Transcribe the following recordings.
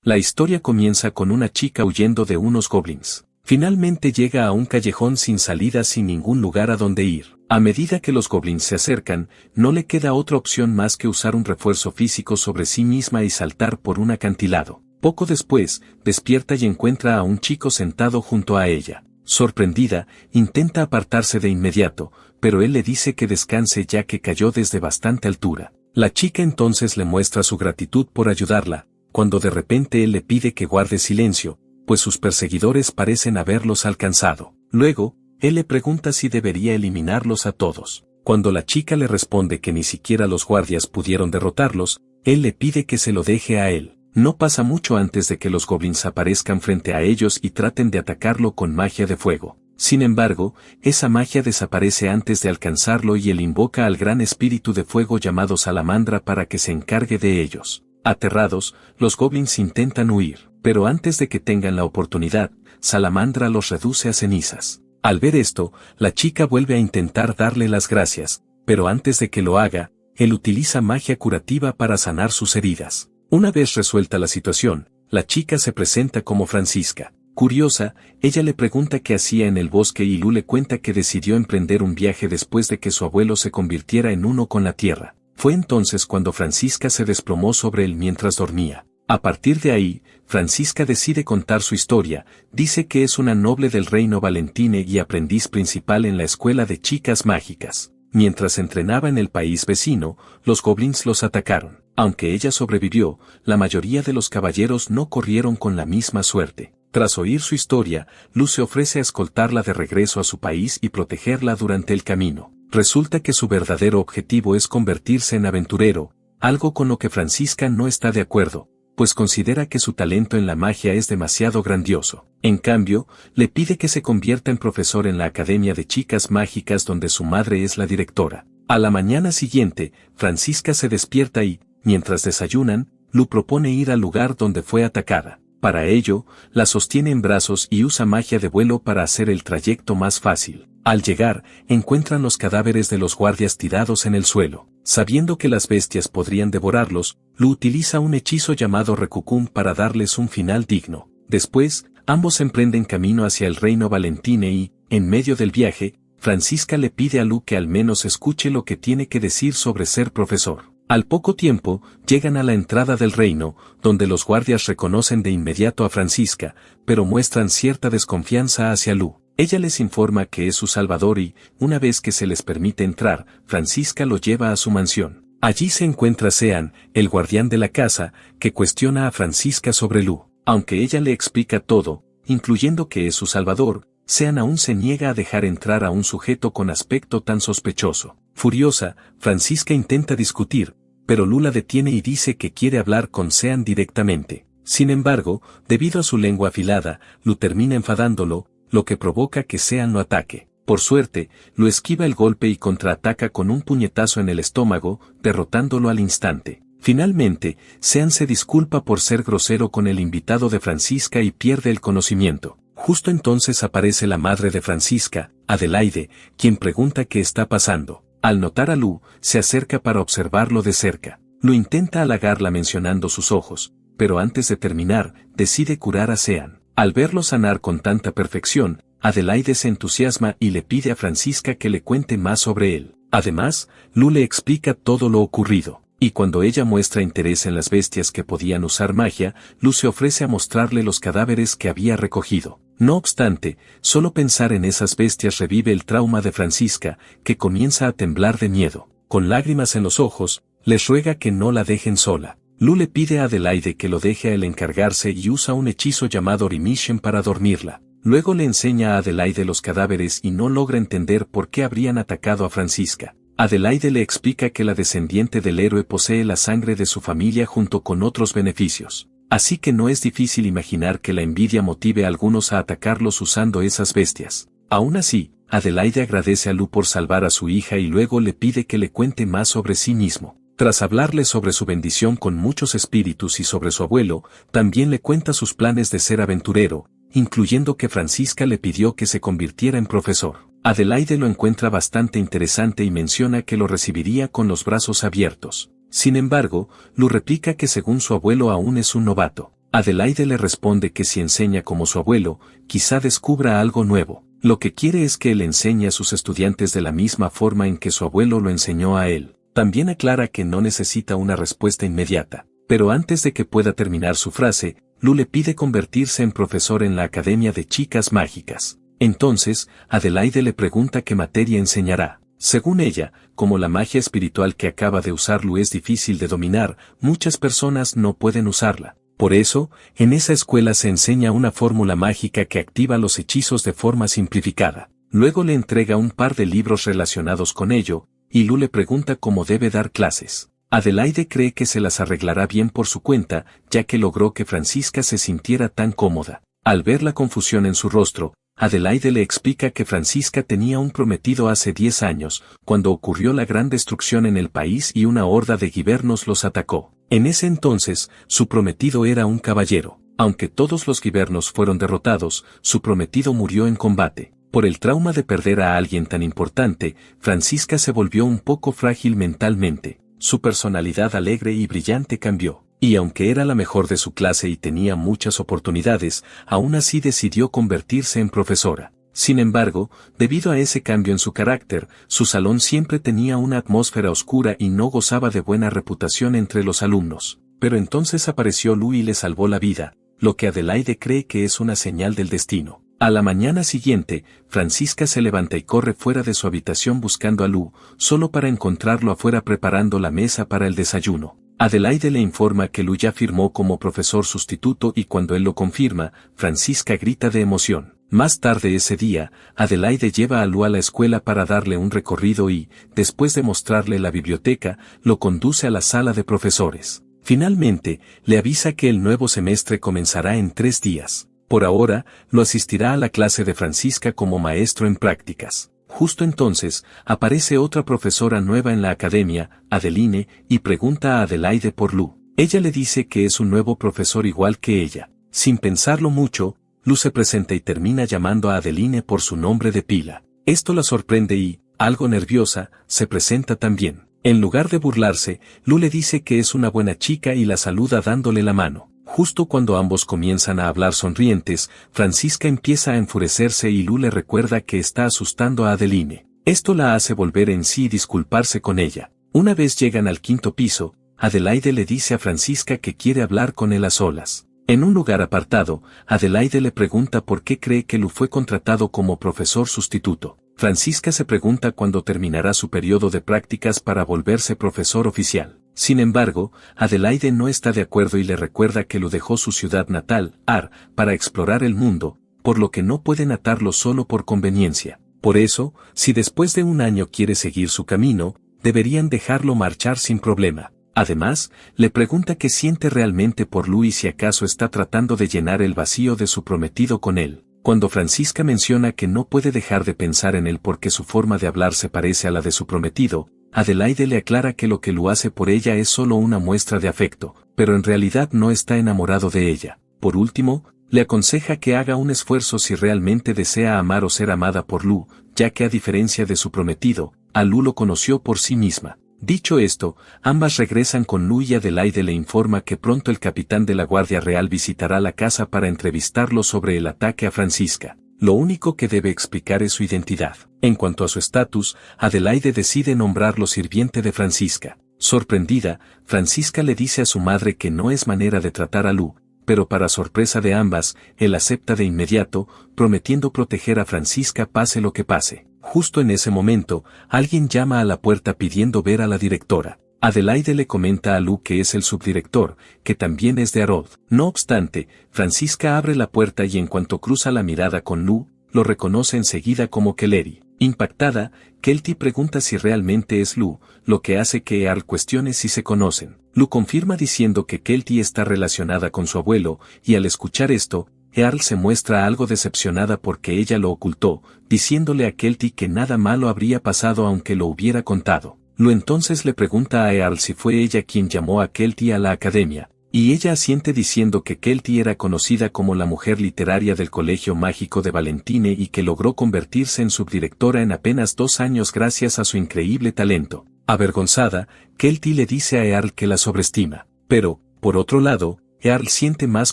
La historia comienza con una chica huyendo de unos goblins. Finalmente llega a un callejón sin salida, sin ningún lugar a donde ir. A medida que los goblins se acercan, no le queda otra opción más que usar un refuerzo físico sobre sí misma y saltar por un acantilado. Poco después, despierta y encuentra a un chico sentado junto a ella. Sorprendida, intenta apartarse de inmediato, pero él le dice que descanse ya que cayó desde bastante altura. La chica entonces le muestra su gratitud por ayudarla, cuando de repente él le pide que guarde silencio, pues sus perseguidores parecen haberlos alcanzado. Luego, él le pregunta si debería eliminarlos a todos. Cuando la chica le responde que ni siquiera los guardias pudieron derrotarlos, él le pide que se lo deje a él. No pasa mucho antes de que los goblins aparezcan frente a ellos y traten de atacarlo con magia de fuego. Sin embargo, esa magia desaparece antes de alcanzarlo y él invoca al gran espíritu de fuego llamado Salamandra para que se encargue de ellos. Aterrados, los goblins intentan huir, pero antes de que tengan la oportunidad, Salamandra los reduce a cenizas. Al ver esto, la chica vuelve a intentar darle las gracias, pero antes de que lo haga, él utiliza magia curativa para sanar sus heridas. Una vez resuelta la situación, la chica se presenta como Francisca. Curiosa, ella le pregunta qué hacía en el bosque y Lu le cuenta que decidió emprender un viaje después de que su abuelo se convirtiera en uno con la tierra. Fue entonces cuando Francisca se desplomó sobre él mientras dormía. A partir de ahí, Francisca decide contar su historia, dice que es una noble del reino Valentine y aprendiz principal en la escuela de chicas mágicas. Mientras entrenaba en el país vecino, los goblins los atacaron. Aunque ella sobrevivió, la mayoría de los caballeros no corrieron con la misma suerte. Tras oír su historia, Lu se ofrece a escoltarla de regreso a su país y protegerla durante el camino. Resulta que su verdadero objetivo es convertirse en aventurero, algo con lo que Francisca no está de acuerdo, pues considera que su talento en la magia es demasiado grandioso. En cambio, le pide que se convierta en profesor en la Academia de Chicas Mágicas donde su madre es la directora. A la mañana siguiente, Francisca se despierta y, mientras desayunan, Lu propone ir al lugar donde fue atacada. Para ello, la sostiene en brazos y usa magia de vuelo para hacer el trayecto más fácil. Al llegar, encuentran los cadáveres de los guardias tirados en el suelo. Sabiendo que las bestias podrían devorarlos, Lu utiliza un hechizo llamado Recucum para darles un final digno. Después, ambos emprenden camino hacia el reino Valentine y, en medio del viaje, Francisca le pide a Lu que al menos escuche lo que tiene que decir sobre ser profesor. Al poco tiempo, llegan a la entrada del reino, donde los guardias reconocen de inmediato a Francisca, pero muestran cierta desconfianza hacia Lu. Ella les informa que es su salvador y, una vez que se les permite entrar, Francisca lo lleva a su mansión. Allí se encuentra Sean, el guardián de la casa, que cuestiona a Francisca sobre Lu. Aunque ella le explica todo, incluyendo que es su salvador, Sean aún se niega a dejar entrar a un sujeto con aspecto tan sospechoso. Furiosa, Francisca intenta discutir, pero Lu la detiene y dice que quiere hablar con Sean directamente. Sin embargo, debido a su lengua afilada, Lu termina enfadándolo, lo que provoca que Sean lo ataque. Por suerte, Lu esquiva el golpe y contraataca con un puñetazo en el estómago, derrotándolo al instante. Finalmente, Sean se disculpa por ser grosero con el invitado de Francisca y pierde el conocimiento. Justo entonces aparece la madre de Francisca, Adelaide, quien pregunta qué está pasando. Al notar a Lu, se acerca para observarlo de cerca. Lu intenta halagarla mencionando sus ojos, pero antes de terminar, decide curar a Sean. Al verlo sanar con tanta perfección, Adelaide se entusiasma y le pide a Francisca que le cuente más sobre él. Además, Lu le explica todo lo ocurrido. Y cuando ella muestra interés en las bestias que podían usar magia, Lu se ofrece a mostrarle los cadáveres que había recogido. No obstante, solo pensar en esas bestias revive el trauma de Francisca, que comienza a temblar de miedo. Con lágrimas en los ojos, les ruega que no la dejen sola. Lu le pide a Adelaide que lo deje a él encargarse y usa un hechizo llamado Remission para dormirla. Luego le enseña a Adelaide los cadáveres y no logra entender por qué habrían atacado a Francisca. Adelaide le explica que la descendiente del héroe posee la sangre de su familia junto con otros beneficios. Así que no es difícil imaginar que la envidia motive a algunos a atacarlos usando esas bestias. Aún así, Adelaide agradece a Lu por salvar a su hija y luego le pide que le cuente más sobre sí mismo. Tras hablarle sobre su bendición con muchos espíritus y sobre su abuelo, también le cuenta sus planes de ser aventurero, incluyendo que Francisca le pidió que se convirtiera en profesor. Adelaide lo encuentra bastante interesante y menciona que lo recibiría con los brazos abiertos. Sin embargo, Lu replica que según su abuelo aún es un novato. Adelaide le responde que si enseña como su abuelo, quizá descubra algo nuevo. Lo que quiere es que él enseñe a sus estudiantes de la misma forma en que su abuelo lo enseñó a él. También aclara que no necesita una respuesta inmediata. Pero antes de que pueda terminar su frase, Lu le pide convertirse en profesor en la Academia de Chicas Mágicas. Entonces, Adelaide le pregunta qué materia enseñará. Según ella, como la magia espiritual que acaba de usar Lu es difícil de dominar, muchas personas no pueden usarla. Por eso, en esa escuela se enseña una fórmula mágica que activa los hechizos de forma simplificada. Luego le entrega un par de libros relacionados con ello, y Lu le pregunta cómo debe dar clases. Adelaide cree que se las arreglará bien por su cuenta, ya que logró que Francisca se sintiera tan cómoda. Al ver la confusión en su rostro, Adelaide le explica que Francisca tenía un prometido hace 10 años, cuando ocurrió la gran destrucción en el país y una horda de guibernos los atacó. En ese entonces, su prometido era un caballero. Aunque todos los guibernos fueron derrotados, su prometido murió en combate. Por el trauma de perder a alguien tan importante, Francisca se volvió un poco frágil mentalmente. Su personalidad alegre y brillante cambió. Y aunque era la mejor de su clase y tenía muchas oportunidades, aún así decidió convertirse en profesora. Sin embargo, debido a ese cambio en su carácter, su salón siempre tenía una atmósfera oscura y no gozaba de buena reputación entre los alumnos. Pero entonces apareció Lu y le salvó la vida, lo que Adelaide cree que es una señal del destino. A la mañana siguiente, Francisca se levanta y corre fuera de su habitación buscando a Lu, solo para encontrarlo afuera preparando la mesa para el desayuno. Adelaide le informa que Lu ya firmó como profesor sustituto y cuando él lo confirma, Francisca grita de emoción. Más tarde ese día, Adelaide lleva a Lu a la escuela para darle un recorrido y, después de mostrarle la biblioteca, lo conduce a la sala de profesores. Finalmente, le avisa que el nuevo semestre comenzará en 3 días. Por ahora, lo asistirá a la clase de Francisca como maestro en prácticas. Justo entonces, aparece otra profesora nueva en la academia, Adeline, y pregunta a Adelaide por Lu. Ella le dice que es un nuevo profesor igual que ella. Sin pensarlo mucho, Lu se presenta y termina llamando a Adeline por su nombre de pila. Esto la sorprende y, algo nerviosa, se presenta también. En lugar de burlarse, Lu le dice que es una buena chica y la saluda dándole la mano. Justo cuando ambos comienzan a hablar sonrientes, Francisca empieza a enfurecerse y Lu le recuerda que está asustando a Adeline. Esto la hace volver en sí y disculparse con ella. Una vez llegan al 5.º piso, Adelaide le dice a Francisca que quiere hablar con él a solas. En un lugar apartado, Adelaide le pregunta por qué cree que Lu fue contratado como profesor sustituto. Francisca se pregunta cuándo terminará su periodo de prácticas para volverse profesor oficial. Sin embargo, Adelaide no está de acuerdo y le recuerda que Lu dejó su ciudad natal, Ar, para explorar el mundo, por lo que no pueden atarlo solo por conveniencia. Por eso, si después de un año quiere seguir su camino, deberían dejarlo marchar sin problema. Además, le pregunta qué siente realmente por Lu y si acaso está tratando de llenar el vacío de su prometido con él. Cuando Francisca menciona que no puede dejar de pensar en él porque su forma de hablar se parece a la de su prometido, Adelaide le aclara que lo que Lu hace por ella es solo una muestra de afecto, pero en realidad no está enamorado de ella. Por último, le aconseja que haga un esfuerzo si realmente desea amar o ser amada por Lu, ya que a diferencia de su prometido, a Lu lo conoció por sí misma. Dicho esto, ambas regresan con Lu y Adelaide le informa que pronto el capitán de la Guardia Real visitará la casa para entrevistarlo sobre el ataque a Francisca. Lo único que debe explicar es su identidad. En cuanto a su estatus, Adelaide decide nombrarlo sirviente de Francisca. Sorprendida, Francisca le dice a su madre que no es manera de tratar a Lu, pero para sorpresa de ambas, él acepta de inmediato, prometiendo proteger a Francisca pase lo que pase. Justo en ese momento, alguien llama a la puerta pidiendo ver a la directora. Adelaide le comenta a Lu que es el subdirector, que también es de Arod. No obstante, Francisca abre la puerta y en cuanto cruza la mirada con Lu, lo reconoce enseguida como Kelleri. Impactada, Kelty pregunta si realmente es Lu, lo que hace que Earl cuestione si se conocen. Lu confirma diciendo que Kelty está relacionada con su abuelo, y al escuchar esto, Earl se muestra algo decepcionada porque ella lo ocultó, diciéndole a Kelty que nada malo habría pasado aunque lo hubiera contado. Lu entonces le pregunta a Earl si fue ella quien llamó a Kelty a la academia, y ella asiente diciendo que Kelty era conocida como la mujer literaria del Colegio Mágico de Valentine y que logró convertirse en subdirectora en apenas 2 años gracias a su increíble talento. Avergonzada, Kelty le dice a Earl que la sobreestima. Pero, por otro lado, Earl siente más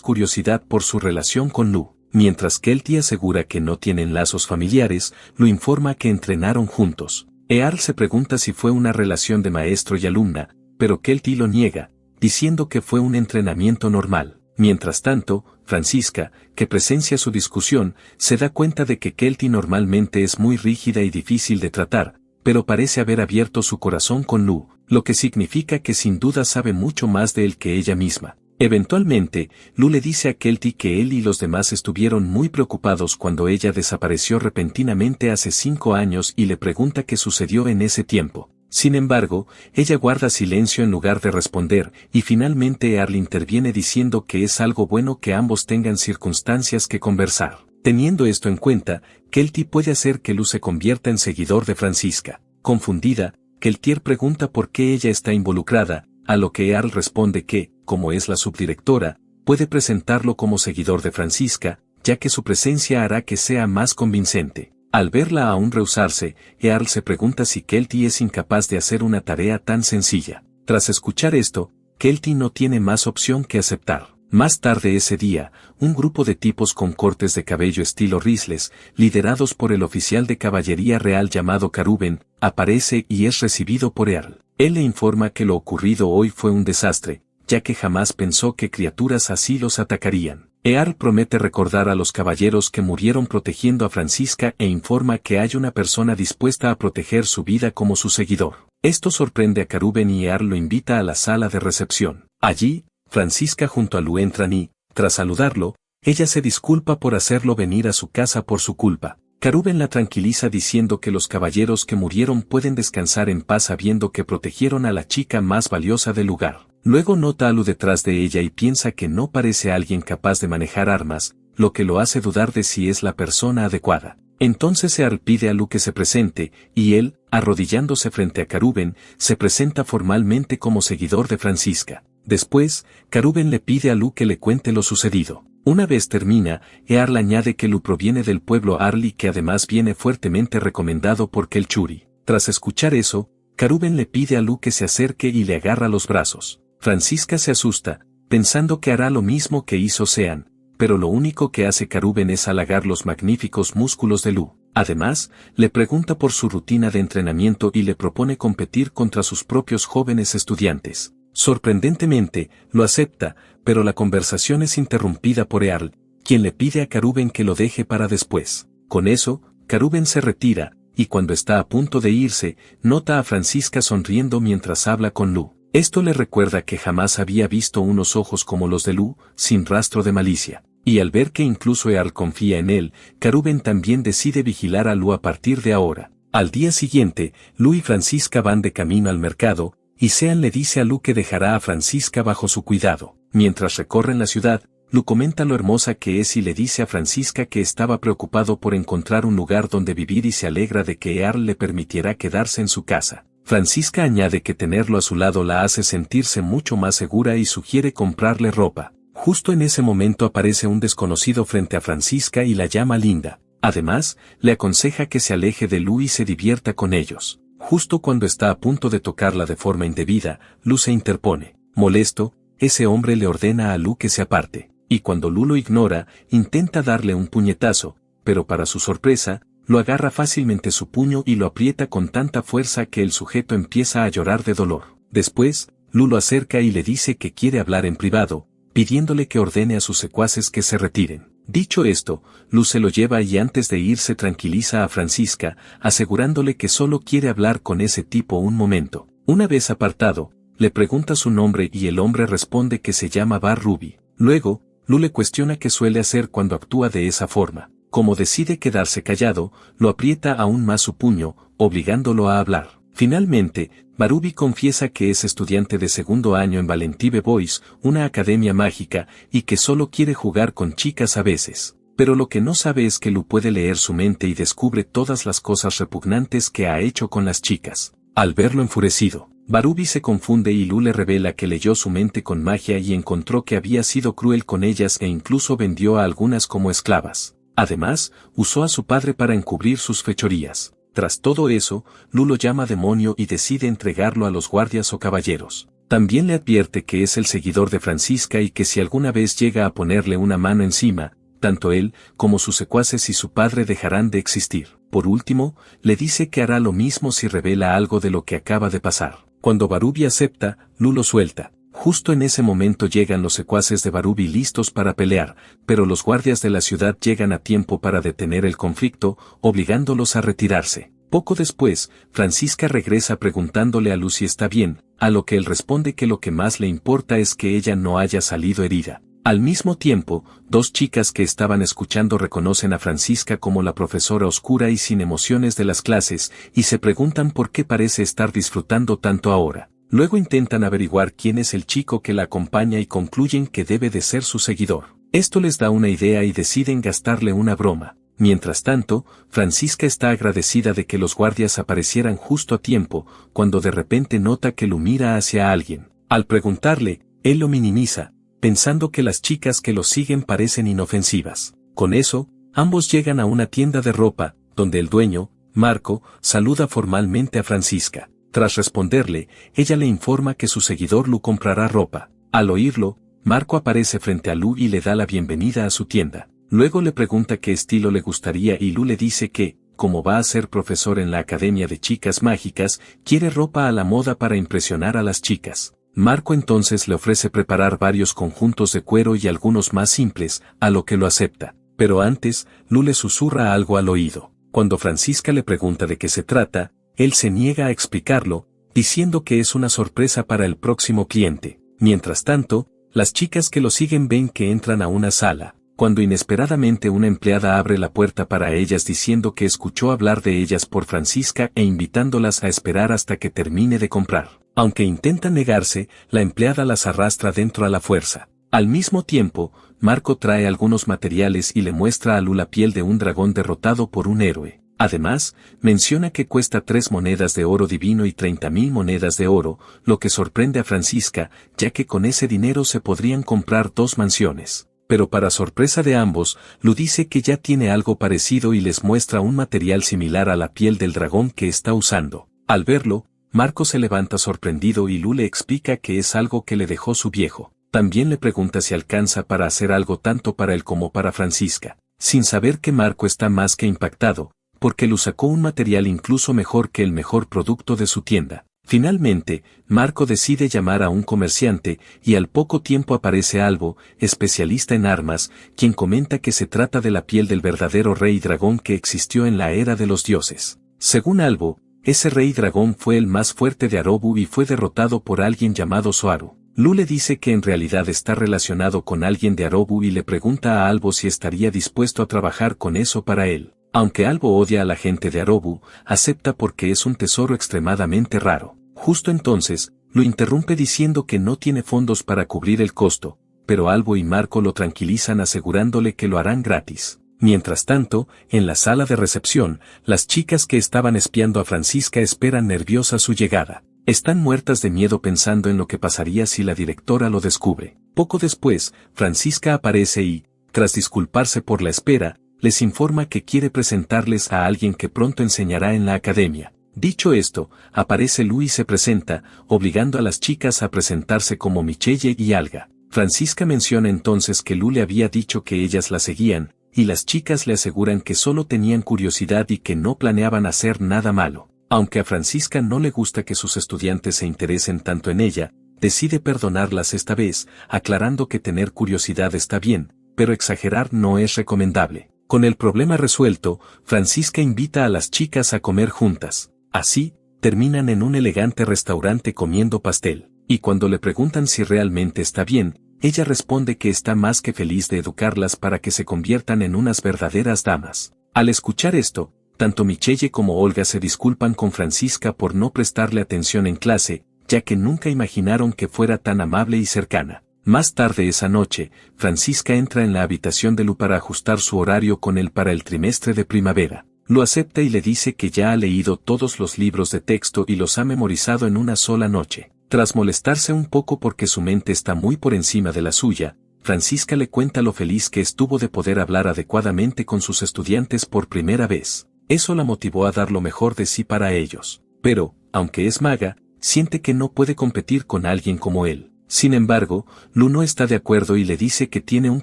curiosidad por su relación con Lu. Mientras Kelty asegura que no tienen lazos familiares, Lu informa que entrenaron juntos. Earl se pregunta si fue una relación de maestro y alumna, pero Kelty lo niega, diciendo que fue un entrenamiento normal. Mientras tanto, Franziska, que presencia su discusión, se da cuenta de que Kelty normalmente es muy rígida y difícil de tratar, pero parece haber abierto su corazón con Lu, lo que significa que sin duda sabe mucho más de él que ella misma. Eventualmente, Lu le dice a Kelty que él y los demás estuvieron muy preocupados cuando ella desapareció repentinamente hace 5 años y le pregunta qué sucedió en ese tiempo. Sin embargo, ella guarda silencio en lugar de responder, y finalmente Earl interviene diciendo que es algo bueno que ambos tengan circunstancias que conversar. Teniendo esto en cuenta, Kelty puede hacer que Lu se convierta en seguidor de Franziska. Confundida, Keltier pregunta por qué ella está involucrada, a lo que Earl responde que, como es la subdirectora, puede presentarlo como seguidor de Franziska, ya que su presencia hará que sea más convincente. Al verla aún rehusarse, Earl se pregunta si Kelty es incapaz de hacer una tarea tan sencilla. Tras escuchar esto, Kelty no tiene más opción que aceptar. Más tarde ese día, un grupo de tipos con cortes de cabello estilo Risles, liderados por el oficial de caballería real llamado Karuben, aparece y es recibido por Earl. Él le informa que lo ocurrido hoy fue un desastre, ya que jamás pensó que criaturas así los atacarían. Earl promete recordar a los caballeros que murieron protegiendo a Franziska e informa que hay una persona dispuesta a proteger su vida como su seguidor. Esto sorprende a Karuben y Earl lo invita a la sala de recepción. Allí, Franziska junto a Lu entran y, tras saludarlo, ella se disculpa por hacerlo venir a su casa por su culpa. Karuben la tranquiliza diciendo que los caballeros que murieron pueden descansar en paz sabiendo que protegieron a la chica más valiosa del lugar. Luego nota a Lu detrás de ella y piensa que no parece alguien capaz de manejar armas, lo que lo hace dudar de si es la persona adecuada. Entonces Earl pide a Lu que se presente, y él, arrodillándose frente a Karuben, se presenta formalmente como seguidor de Franziska. Después, Karuben le pide a Lu que le cuente lo sucedido. Una vez termina, Earl añade que Lu proviene del pueblo Arl y que además viene fuertemente recomendado por Kelchuri. Tras escuchar eso, Karuben le pide a Lu que se acerque y le agarra los brazos. Franziska se asusta, pensando que hará lo mismo que hizo Sean, pero lo único que hace Karuben es halagar los magníficos músculos de Lu. Además, le pregunta por su rutina de entrenamiento y le propone competir contra sus propios jóvenes estudiantes. Sorprendentemente, lo acepta, pero la conversación es interrumpida por Earl, quien le pide a Karuben que lo deje para después. Con eso, Karuben se retira, y cuando está a punto de irse, nota a Franziska sonriendo mientras habla con Lu. Esto le recuerda que jamás había visto unos ojos como los de Lu, sin rastro de malicia. Y al ver que incluso Earl confía en él, Karuben también decide vigilar a Lu a partir de ahora. Al día siguiente, Lu y Franziska van de camino al mercado, y Sean le dice a Lu que dejará a Franziska bajo su cuidado. Mientras recorren la ciudad, Lu comenta lo hermosa que es y le dice a Franziska que estaba preocupado por encontrar un lugar donde vivir y se alegra de que Earl le permitiera quedarse en su casa. Franziska añade que tenerlo a su lado la hace sentirse mucho más segura y sugiere comprarle ropa. Justo en ese momento aparece un desconocido frente a Franziska y la llama Linda. Además, le aconseja que se aleje de Lu y se divierta con ellos. Justo cuando está a punto de tocarla de forma indebida, Lu se interpone. Molesto, ese hombre le ordena a Lu que se aparte, y cuando Lu lo ignora, intenta darle un puñetazo, pero para su sorpresa, lo agarra fácilmente su puño y lo aprieta con tanta fuerza que el sujeto empieza a llorar de dolor. Después, Lu lo acerca y le dice que quiere hablar en privado, pidiéndole que ordene a sus secuaces que se retiren. Dicho esto, Lu se lo lleva y antes de irse tranquiliza a Franziska, asegurándole que solo quiere hablar con ese tipo un momento. Una vez apartado, le pregunta su nombre y el hombre responde que se llama Bar Ruby. Luego, Lu le cuestiona qué suele hacer cuando actúa de esa forma. Como decide quedarse callado, lo aprieta aún más su puño, obligándolo a hablar. Finalmente, Barubi confiesa que es estudiante de segundo año en Valentive Boys, una academia mágica, y que solo quiere jugar con chicas a veces. Pero lo que no sabe es que Lu puede leer su mente y descubre todas las cosas repugnantes que ha hecho con las chicas. Al verlo enfurecido, Barubi se confunde y Lu le revela que leyó su mente con magia y encontró que había sido cruel con ellas e incluso vendió a algunas como esclavas. Además, usó a su padre para encubrir sus fechorías. Tras todo eso, Lu lo llama demonio y decide entregarlo a los guardias o caballeros. También le advierte que es el seguidor de Francisca y que si alguna vez llega a ponerle una mano encima, tanto él como sus secuaces y su padre dejarán de existir. Por último, le dice que hará lo mismo si revela algo de lo que acaba de pasar. Cuando Barubi acepta, Lu lo suelta. Justo en ese momento llegan los secuaces de Barubi listos para pelear, pero los guardias de la ciudad llegan a tiempo para detener el conflicto, obligándolos a retirarse. Poco después, Francisca regresa preguntándole a Lu si está bien, a lo que él responde que lo que más le importa es que ella no haya salido herida. Al mismo tiempo, dos chicas que estaban escuchando reconocen a Francisca como la profesora oscura y sin emociones de las clases, y se preguntan por qué parece estar disfrutando tanto ahora. Luego intentan averiguar quién es el chico que la acompaña y concluyen que debe de ser su seguidor. Esto les da una idea y deciden gastarle una broma. Mientras tanto, Francisca está agradecida de que los guardias aparecieran justo a tiempo, cuando de repente nota que Lu mira hacia alguien. Al preguntarle, él lo minimiza, pensando que las chicas que lo siguen parecen inofensivas. Con eso, ambos llegan a una tienda de ropa, donde el dueño, Marco, saluda formalmente a Francisca. Tras responderle, ella le informa que su seguidor Lu comprará ropa. Al oírlo, Marco aparece frente a Lu y le da la bienvenida a su tienda. Luego le pregunta qué estilo le gustaría y Lu le dice que, como va a ser profesor en la Academia de Chicas Mágicas, quiere ropa a la moda para impresionar a las chicas. Marco entonces le ofrece preparar varios conjuntos de cuero y algunos más simples, a lo que lo acepta. Pero antes, Lu le susurra algo al oído. Cuando Francisca le pregunta de qué se trata, él se niega a explicarlo, diciendo que es una sorpresa para el próximo cliente. Mientras tanto, las chicas que lo siguen ven que entran a una sala, cuando inesperadamente una empleada abre la puerta para ellas diciendo que escuchó hablar de ellas por Francisca e invitándolas a esperar hasta que termine de comprar. Aunque intentan negarse, la empleada las arrastra dentro a la fuerza. Al mismo tiempo, Marco trae algunos materiales y le muestra a Lu la piel de un dragón derrotado por un héroe. Además, menciona que cuesta 3 monedas de oro divino y 30.000 monedas de oro, lo que sorprende a Francisca, ya que con ese dinero se podrían comprar 2 mansiones. Pero para sorpresa de ambos, Lu dice que ya tiene algo parecido y les muestra un material similar a la piel del dragón que está usando. Al verlo, Marco se levanta sorprendido y Lu le explica que es algo que le dejó su viejo. También le pregunta si alcanza para hacer algo tanto para él como para Francisca, sin saber que Marco está más que impactado, porque Lu sacó un material incluso mejor que el mejor producto de su tienda. Finalmente, Marco decide llamar a un comerciante y al poco tiempo aparece Albo, especialista en armas, quien comenta que se trata de la piel del verdadero rey dragón que existió en la era de los dioses. Según Albo, ese rey dragón fue el más fuerte de Arobu y fue derrotado por alguien llamado Soaru. Lu le dice que en realidad está relacionado con alguien de Arobu y le pregunta a Albo si estaría dispuesto a trabajar con eso para él. Aunque Albo odia a la gente de Arobu, acepta porque es un tesoro extremadamente raro. Justo entonces, lo interrumpe diciendo que no tiene fondos para cubrir el costo, pero Albo y Marco lo tranquilizan asegurándole que lo harán gratis. Mientras tanto, en la sala de recepción, las chicas que estaban espiando a Francisca esperan nerviosas su llegada. Están muertas de miedo pensando en lo que pasaría si la directora lo descubre. Poco después, Francisca aparece y, tras disculparse por la espera, les informa que quiere presentarles a alguien que pronto enseñará en la academia. Dicho esto, aparece Lu y se presenta, obligando a las chicas a presentarse como Michelle y Alga. Francisca menciona entonces que Lu le había dicho que ellas la seguían, y las chicas le aseguran que solo tenían curiosidad y que no planeaban hacer nada malo. Aunque a Francisca no le gusta que sus estudiantes se interesen tanto en ella, decide perdonarlas esta vez, aclarando que tener curiosidad está bien, pero exagerar no es recomendable. Con el problema resuelto, Francisca invita a las chicas a comer juntas. Así, terminan en un elegante restaurante comiendo pastel, y cuando le preguntan si realmente está bien, ella responde que está más que feliz de educarlas para que se conviertan en unas verdaderas damas. Al escuchar esto, tanto Michelle como Olga se disculpan con Francisca por no prestarle atención en clase, ya que nunca imaginaron que fuera tan amable y cercana. Más tarde esa noche, Francisca entra en la habitación de Lu para ajustar su horario con él para el trimestre de primavera. Lo acepta y le dice que ya ha leído todos los libros de texto y los ha memorizado en una sola noche. Tras molestarse un poco porque su mente está muy por encima de la suya, Francisca le cuenta lo feliz que estuvo de poder hablar adecuadamente con sus estudiantes por primera vez. Eso la motivó a dar lo mejor de sí para ellos. Pero, aunque es maga, siente que no puede competir con alguien como él. Sin embargo, Lu no está de acuerdo y le dice que tiene un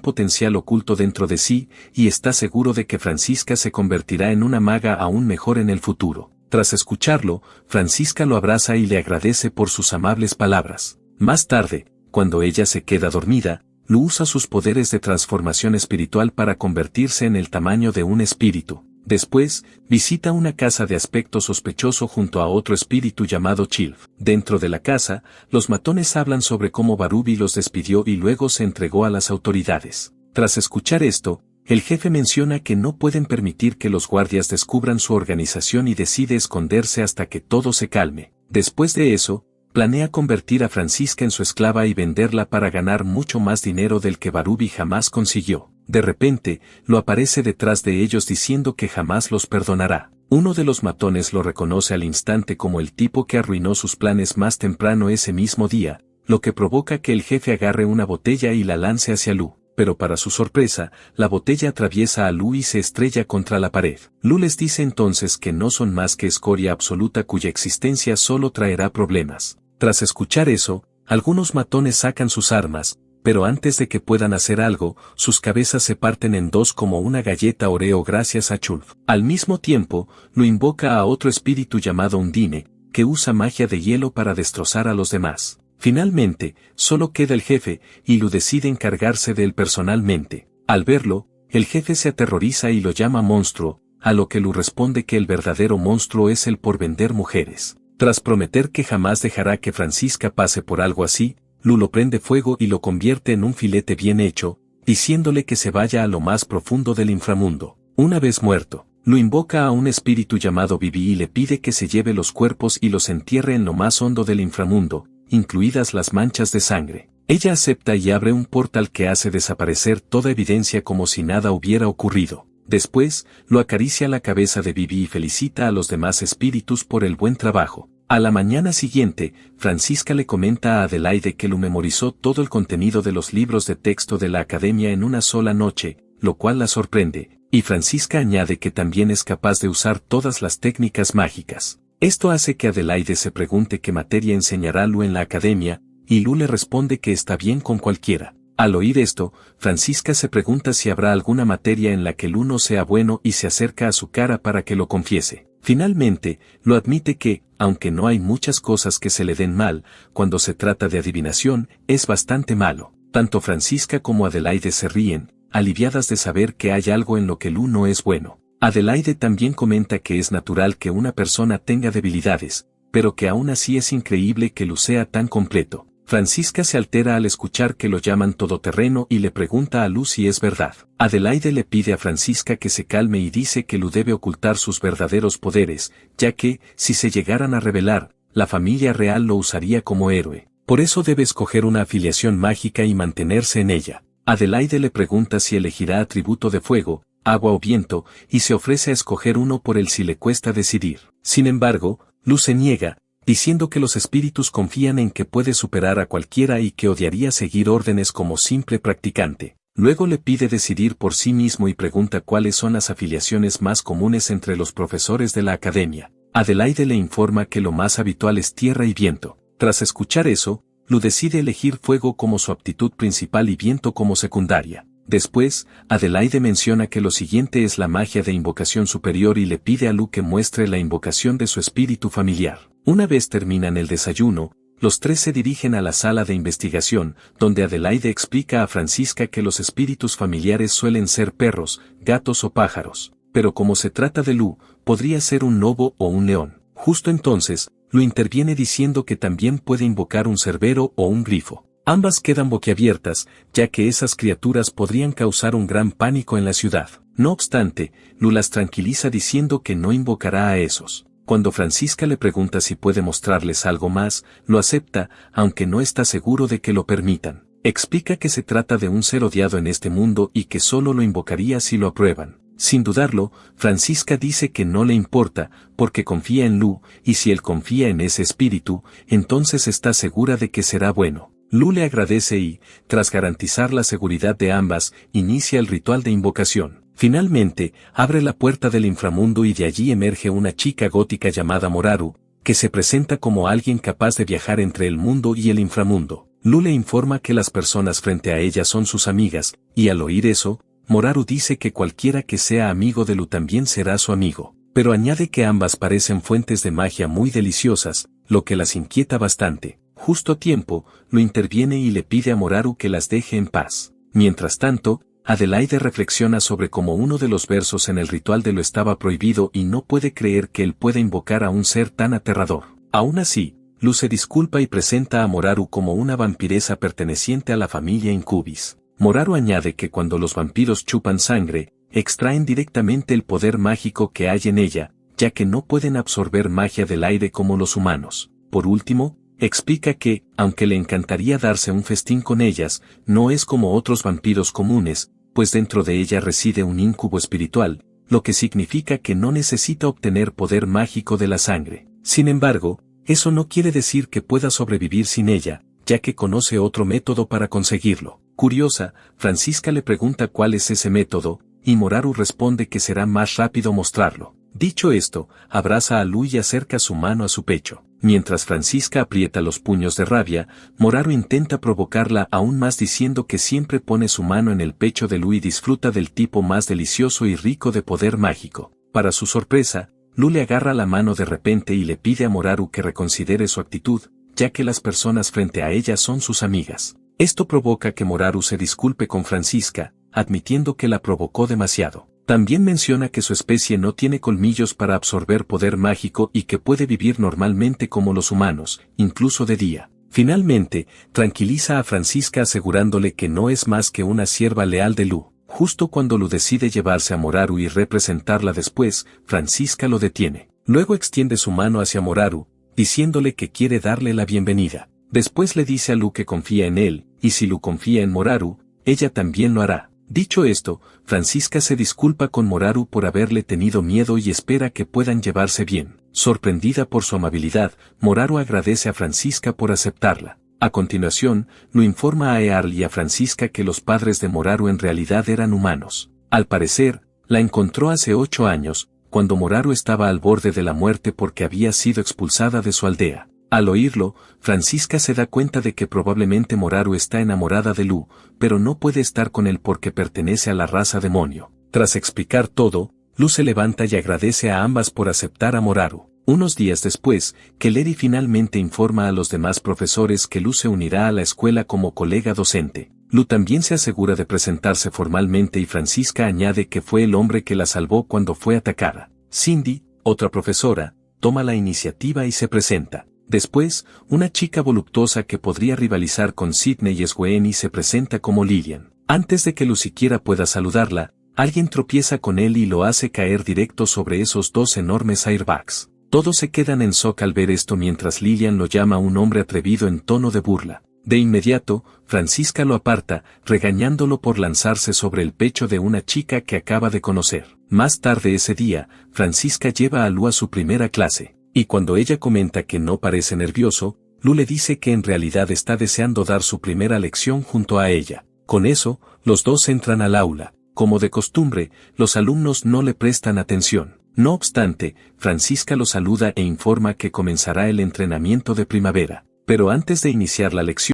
potencial oculto dentro de sí, y está seguro de que Francisca se convertirá en una maga aún mejor en el futuro. Tras escucharlo, Francisca lo abraza y le agradece por sus amables palabras. Más tarde, cuando ella se queda dormida, Lu usa sus poderes de transformación espiritual para convertirse en el tamaño de un espíritu. Después, visita una casa de aspecto sospechoso junto a otro espíritu llamado Chilf. Dentro de la casa, los matones hablan sobre cómo Barubi los despidió y luego se entregó a las autoridades. Tras escuchar esto, el jefe menciona que no pueden permitir que los guardias descubran su organización y decide esconderse hasta que todo se calme. Después de eso, planea convertir a Francisca en su esclava y venderla para ganar mucho más dinero del que Barubi jamás consiguió. De repente, lo aparece detrás de ellos diciendo que jamás los perdonará. Uno de los matones lo reconoce al instante como el tipo que arruinó sus planes más temprano ese mismo día, lo que provoca que el jefe agarre una botella y la lance hacia Lu. Pero para su sorpresa, la botella atraviesa a Lu y se estrella contra la pared. Lu les dice entonces que no son más que escoria absoluta cuya existencia solo traerá problemas. Tras escuchar eso, algunos matones sacan sus armas, pero antes de que puedan hacer algo, sus cabezas se parten en dos como una galleta Oreo gracias a Chulf. Al mismo tiempo, Lu invoca a otro espíritu llamado Undine, que usa magia de hielo para destrozar a los demás. Finalmente, solo queda el jefe, y Lu decide encargarse de él personalmente. Al verlo, el jefe se aterroriza y lo llama monstruo, a lo que Lu responde que el verdadero monstruo es el por vender mujeres. Tras prometer que jamás dejará que Francisca pase por algo así, Lu lo prende fuego y lo convierte en un filete bien hecho, diciéndole que se vaya a lo más profundo del inframundo. Una vez muerto, Lu invoca a un espíritu llamado Vivi y le pide que se lleve los cuerpos y los entierre en lo más hondo del inframundo, incluidas las manchas de sangre. Ella acepta y abre un portal que hace desaparecer toda evidencia como si nada hubiera ocurrido. Después, lo acaricia la cabeza de Vivi y felicita a los demás espíritus por el buen trabajo. A la mañana siguiente, Francisca le comenta a Adelaide que Lu memorizó todo el contenido de los libros de texto de la academia en una sola noche, lo cual la sorprende, y Francisca añade que también es capaz de usar todas las técnicas mágicas. Esto hace que Adelaide se pregunte qué materia enseñará Lu en la academia, y Lu le responde que está bien con cualquiera. Al oír esto, Francisca se pregunta si habrá alguna materia en la que Lu no sea bueno y se acerca a su cara para que lo confiese. Finalmente, lo admite que, aunque no hay muchas cosas que se le den mal, cuando se trata de adivinación, es bastante malo. Tanto Francisca como Adelaide se ríen, aliviadas de saber que hay algo en lo que Lu no es bueno. Adelaide también comenta que es natural que una persona tenga debilidades, pero que aún así es increíble que Lu sea tan completo. Francisca se altera al escuchar que lo llaman todoterreno y le pregunta a Lu si es verdad. Adelaide le pide a Francisca que se calme y dice que Lu debe ocultar sus verdaderos poderes, ya que, si se llegaran a revelar, la familia real lo usaría como héroe. Por eso debe escoger una afiliación mágica y mantenerse en ella. Adelaide le pregunta si elegirá atributo de fuego, agua o viento, y se ofrece a escoger uno por él si le cuesta decidir. Sin embargo, Lu se niega, diciendo que los espíritus confían en que puede superar a cualquiera y que odiaría seguir órdenes como simple practicante. Luego le pide decidir por sí mismo y pregunta cuáles son las afiliaciones más comunes entre los profesores de la academia. Adelaide le informa que lo más habitual es tierra y viento. Tras escuchar eso, Lu decide elegir fuego como su aptitud principal y viento como secundaria. Después, Adelaide menciona que lo siguiente es la magia de invocación superior y le pide a Lu que muestre la invocación de su espíritu familiar. Una vez terminan el desayuno, los tres se dirigen a la sala de investigación, donde Adelaide explica a Francisca que los espíritus familiares suelen ser perros, gatos o pájaros, pero como se trata de Lu, podría ser un lobo o un león. Justo entonces, Lu interviene diciendo que también puede invocar un cerbero o un grifo. Ambas quedan boquiabiertas, ya que esas criaturas podrían causar un gran pánico en la ciudad. No obstante, Lu las tranquiliza diciendo que no invocará a esos. Cuando Francisca le pregunta si puede mostrarles algo más, lo acepta, aunque no está seguro de que lo permitan. Explica que se trata de un ser odiado en este mundo y que solo lo invocaría si lo aprueban. Sin dudarlo, Francisca dice que no le importa, porque confía en Lu, y si él confía en ese espíritu, entonces está segura de que será bueno. Lu le agradece y, tras garantizar la seguridad de ambas, inicia el ritual de invocación. Finalmente, abre la puerta del inframundo y de allí emerge una chica gótica llamada Moraru, que se presenta como alguien capaz de viajar entre el mundo y el inframundo. Lu le informa que las personas frente a ella son sus amigas, y al oír eso, Moraru dice que cualquiera que sea amigo de Lu también será su amigo, pero añade que ambas parecen fuentes de magia muy deliciosas, lo que las inquieta bastante. Justo a tiempo, Lu interviene y le pide a Moraru que las deje en paz. Mientras tanto, Adelaide reflexiona sobre cómo uno de los versos en el ritual de Lu estaba prohibido y no puede creer que él pueda invocar a un ser tan aterrador. Aún así, Lu se disculpa y presenta a Moraru como una vampiresa perteneciente a la familia Incubis. Moraru añade que cuando los vampiros chupan sangre, extraen directamente el poder mágico que hay en ella, ya que no pueden absorber magia del aire como los humanos. Por último, explica que, aunque le encantaría darse un festín con ellas, no es como otros vampiros comunes, pues dentro de ella reside un incubo espiritual, lo que significa que no necesita obtener poder mágico de la sangre. Sin embargo, eso no quiere decir que pueda sobrevivir sin ella, ya que conoce otro método para conseguirlo. Curiosa, Francisca le pregunta cuál es ese método, y Moraru responde que será más rápido mostrarlo. Dicho esto, abraza a Lu y acerca su mano a su pecho. Mientras Francisca aprieta los puños de rabia, Moraru intenta provocarla aún más diciendo que siempre pone su mano en el pecho de Lu y disfruta del tipo más delicioso y rico de poder mágico. Para su sorpresa, Lu le agarra la mano de repente y le pide a Moraru que reconsidere su actitud, ya que las personas frente a ella son sus amigas. Esto provoca que Moraru se disculpe con Francisca, admitiendo que la provocó demasiado. También menciona que su especie no tiene colmillos para absorber poder mágico y que puede vivir normalmente como los humanos, incluso de día. Finalmente, tranquiliza a Francisca asegurándole que no es más que una sierva leal de Lu. Justo cuando Lu decide llevarse a Moraru y representarla después, Francisca lo detiene. Luego extiende su mano hacia Moraru, diciéndole que quiere darle la bienvenida. Después le dice a Lu que confía en él, y si Lu confía en Moraru, ella también lo hará. Dicho esto, Francisca se disculpa con Moraru por haberle tenido miedo y espera que puedan llevarse bien. Sorprendida por su amabilidad, Moraru agradece a Francisca por aceptarla. A continuación, Lu informa a Earl y a Francisca que los padres de Moraru en realidad eran humanos. Al parecer, la encontró hace 8 años, cuando Moraru estaba al borde de la muerte porque había sido expulsada de su aldea. Al oírlo, Francisca se da cuenta de que probablemente Moraru está enamorada de Lu, pero no puede estar con él porque pertenece a la raza demonio. Tras explicar todo, Lu se levanta y agradece a ambas por aceptar a Moraru. Unos días después, Keleri finalmente informa a los demás profesores que Lu se unirá a la escuela como colega docente. Lu también se asegura de presentarse formalmente y Francisca añade que fue el hombre que la salvó cuando fue atacada. Cindy, otra profesora, toma la iniciativa y se presenta. Después, una chica voluptuosa que podría rivalizar con Sidney Sweeney se presenta como Lillian. Antes de que Lu siquiera pueda saludarla, alguien tropieza con él y lo hace caer directo sobre esos 2 enormes airbags. Todos se quedan en shock al ver esto mientras Lillian lo llama un hombre atrevido en tono de burla. De inmediato, Francisca lo aparta, regañándolo por lanzarse sobre el pecho de una chica que acaba de conocer. Más tarde ese día, Francisca lleva a Lu a su primera clase. Y cuando ella comenta que no parece nervioso, Lu le dice que en realidad está deseando dar su primera lección junto a ella. Con eso, los dos entran al aula. Como de costumbre, los alumnos no le prestan atención. No obstante, Francisca los saluda e informa que comenzará el entrenamiento de primavera. Pero antes de iniciar la lección,